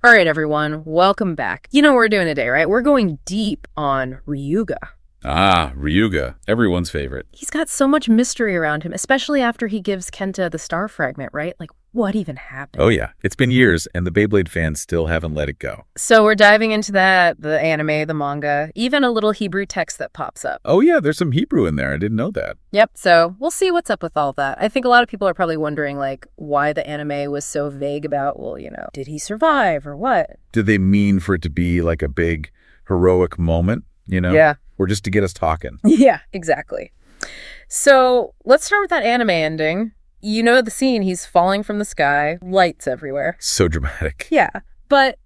All right, everyone, welcome back. You know what we're doing today, right? We're going deep on Ryuga. Ah, Ryuga, everyone's favorite. He's got so much mystery around him, especially after he gives Kenta the star fragment, right? Like, what even happened? Oh yeah, it's been years and the Beyblade fans still haven't let it go. So we're diving into that, the anime, the manga, even a little Hebrew text that pops up. Oh yeah, there's some Hebrew in there. I didn't know that. Yep, so we'll see what's up with all that. I think a lot of people are probably wondering, like, why the anime was so vague about, well, did he survive or what? Did they mean for it to be like a big heroic moment, Yeah. Or just to get us talking? Yeah, exactly. So let's start with that anime ending. You know the scene, he's falling from the sky, lights everywhere. So dramatic. Yeah, but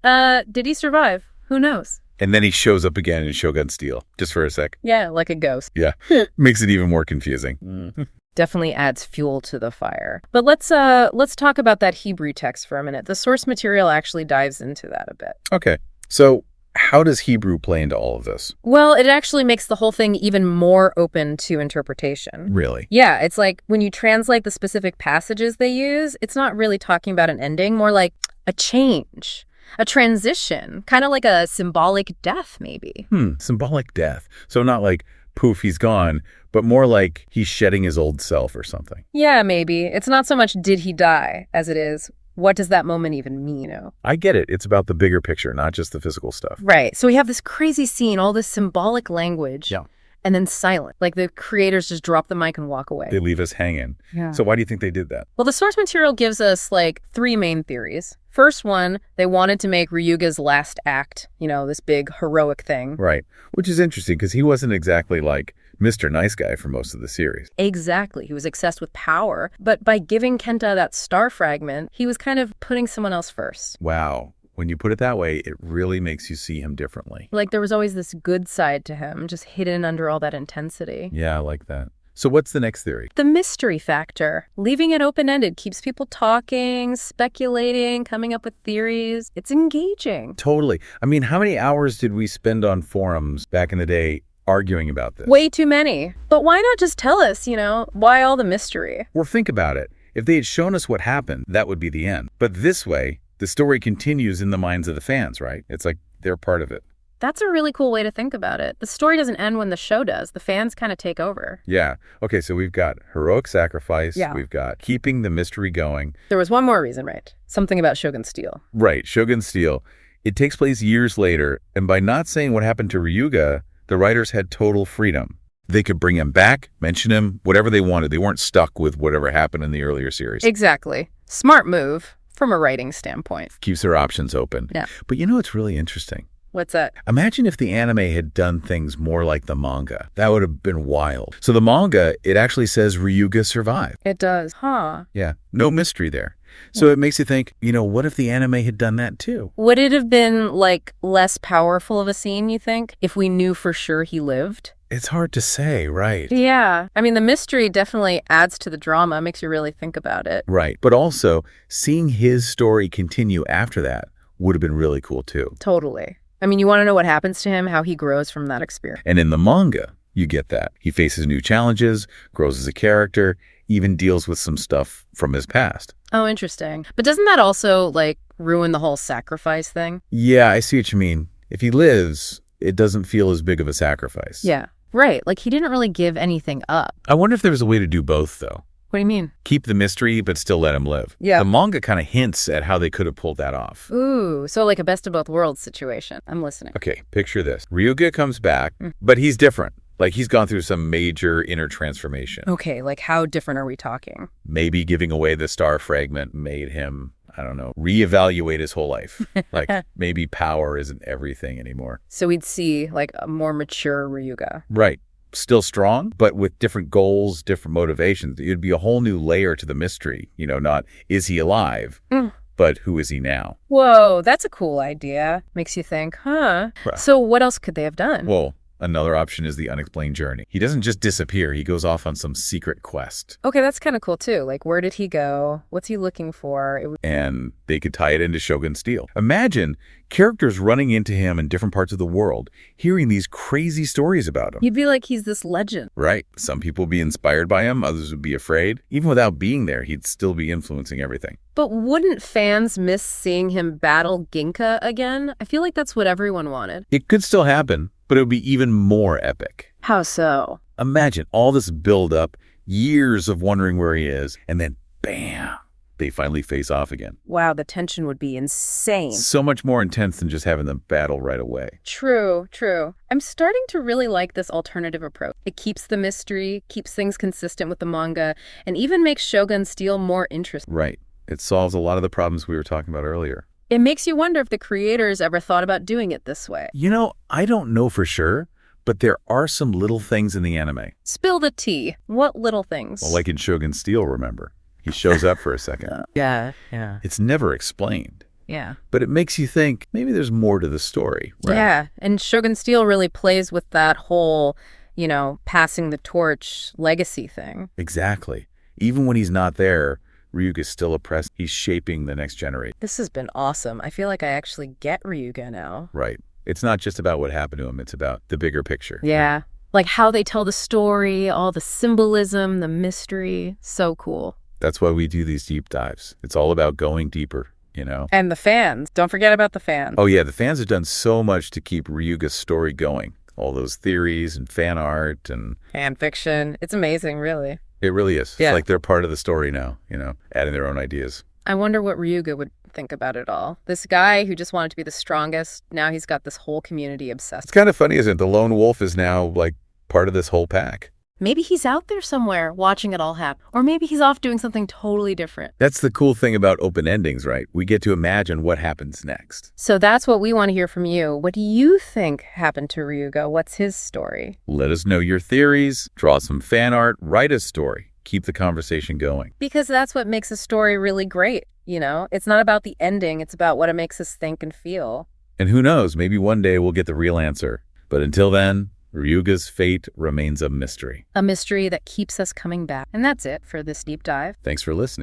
did he survive? Who knows? And then he shows up again in Shogun Steel, just for a sec. Yeah, like a ghost. Yeah, makes it even more confusing. Definitely adds fuel to the fire. But let's talk about that Hebrew text for a minute. The source material actually dives into that a bit. Okay, so how does Hebrew play into all of this? Well, it actually makes the whole thing even more open to interpretation. Really? Yeah, it's like when you translate the specific passages they use, it's not really talking about an ending, more like a change, a transition, kind of like a symbolic death, maybe. Symbolic death. So not like, poof, he's gone, but more like he's shedding his old self or something. Yeah, maybe. It's not so much did he die as it is, what does that moment even mean, I get it. It's about the bigger picture, not just the physical stuff. Right. So we have this crazy scene, all this symbolic language. Yeah. And then silent. Like the creators just drop the mic and walk away. They leave us hanging. Yeah. So why do you think they did that? Well, the source material gives us like three main theories. First one, they wanted to make Ryuga's last act, this big heroic thing. Right. Which is interesting because he wasn't exactly like Mr. Nice Guy for most of the series. Exactly. He was obsessed with power. But by giving Kenta that star fragment, he was kind of putting someone else first. Wow. When you put it that way, it really makes you see him differently. Like there was always this good side to him, just hidden under all that intensity. Yeah, I like that. So what's the next theory? The mystery factor. Leaving it open-ended keeps people talking, speculating, coming up with theories. It's engaging. Totally. I mean, how many hours did we spend on forums back in the day arguing about this? Way too many. But why not just tell us, why all the mystery? Well, think about it. If they had shown us what happened, that would be the end. But this way, the story continues in the minds of the fans, right? It's like they're part of it. That's a really cool way to think about it. The story doesn't end when the show does. The fans kind of take over. Yeah. Okay, so we've got heroic sacrifice. Yeah. We've got keeping the mystery going. There was one more reason, right? Something about Shogun Steel. Right, Shogun Steel. It takes place years later, and by not saying what happened to Ryuga, the writers had total freedom. They could bring him back, mention him, whatever they wanted. They weren't stuck with whatever happened in the earlier series. Exactly. Smart move from a writing standpoint. Keeps their options open. Yeah. But it's really interesting. What's that? Imagine if the anime had done things more like the manga. That would have been wild. So the manga, it actually says Ryuga survived. It does. Huh. Yeah, no mystery there. So it makes you think, what if the anime had done that too? Would it have been, like, less powerful of a scene, you think, if we knew for sure he lived? It's hard to say, right? Yeah. I mean, the mystery definitely adds to the drama, makes you really think about it. Right. But also, seeing his story continue after that would have been really cool too. Totally. I mean, you want to know what happens to him, how he grows from that experience. And in the manga, you get that. He faces new challenges, grows as a character, even deals with some stuff from his past. Oh, interesting. But doesn't that also, like, ruin the whole sacrifice thing? Yeah, I see what you mean. If he lives, it doesn't feel as big of a sacrifice. Yeah. Right. Like, he didn't really give anything up. I wonder if there was a way to do both, though. What do you mean? Keep the mystery, but still let him live. Yeah. The manga kind of hints at how they could have pulled that off. Ooh, so like a best of both worlds situation. I'm listening. Okay, picture this. Ryuga comes back, but he's different. Like he's gone through some major inner transformation. Okay, like how different are we talking? Maybe giving away the star fragment made him, I don't know, reevaluate his whole life. Like maybe power isn't everything anymore. So we'd see like a more mature Ryuga. Right. Still strong, but with different goals, different motivations. It'd be a whole new layer to the mystery. Not is he alive, but who is he now? Whoa, that's a cool idea. Makes you think, huh? Right. So what else could they have done? Well, Another option is the unexplained journey. He doesn't just disappear, he goes off on some secret quest. Okay, that's kind of cool too. Like, where did he go? What's he looking for? And they could tie it into Shogun Steel. Imagine characters running into him in different parts of the world, hearing these crazy stories about him. You'd be like, he's this legend. Right. Some people would be inspired by him, others would be afraid. Even without being there, he'd still be influencing everything. But wouldn't fans miss seeing him battle Ginka again? I feel like that's what everyone wanted. It could still happen, but it would be even more epic. How so? Imagine all this build-up, years of wondering where he is, and then bam, they finally face off again. Wow, the tension would be insane. So much more intense than just having them battle right away. True, true. I'm starting to really like this alternative approach. It keeps the mystery, keeps things consistent with the manga, and even makes Shogun Steel more interesting. Right. It solves a lot of the problems we were talking about earlier. It makes you wonder if the creators ever thought about doing it this way. You know, I don't know for sure, but there are some little things in the anime. Spill the tea. What little things? Well, like in Shogun Steel, remember? He shows up for a second. Yeah. It's never explained. Yeah. But it makes you think maybe there's more to the story, right? Yeah, and Shogun Steel really plays with that whole, passing the torch legacy thing. Exactly. Even when he's not there, Ryuga's still oppressed. He's shaping the next generation. This has been awesome. I feel like I actually get Ryuga now. Right. It's not just about what happened to him. It's about the bigger picture. Yeah. Like how they tell the story, all the symbolism, the mystery. So cool. That's why we do these deep dives. It's all about going deeper, And the fans. Don't forget about the fans. Oh, yeah. The fans have done so much to keep Ryuga's story going. All those theories and fan art and fan fiction. It's amazing, really. It really is. Yeah. It's like they're part of the story now, adding their own ideas. I wonder what Ryuga would think about it all. This guy who just wanted to be the strongest, now he's got this whole community obsessed. It's kind of funny, isn't it? The lone wolf is now, like, part of this whole pack. Maybe he's out there somewhere watching it all happen. Or maybe he's off doing something totally different. That's the cool thing about open endings, right? We get to imagine what happens next. So that's what we want to hear from you. What do you think happened to Ryuga? What's his story? Let us know your theories, draw some fan art, write a story. Keep the conversation going. Because that's what makes a story really great, It's not about the ending. It's about what it makes us think and feel. And who knows, maybe one day we'll get the real answer. But until then, Ryuga's fate remains a mystery. A mystery that keeps us coming back. And that's it for this deep dive. Thanks for listening.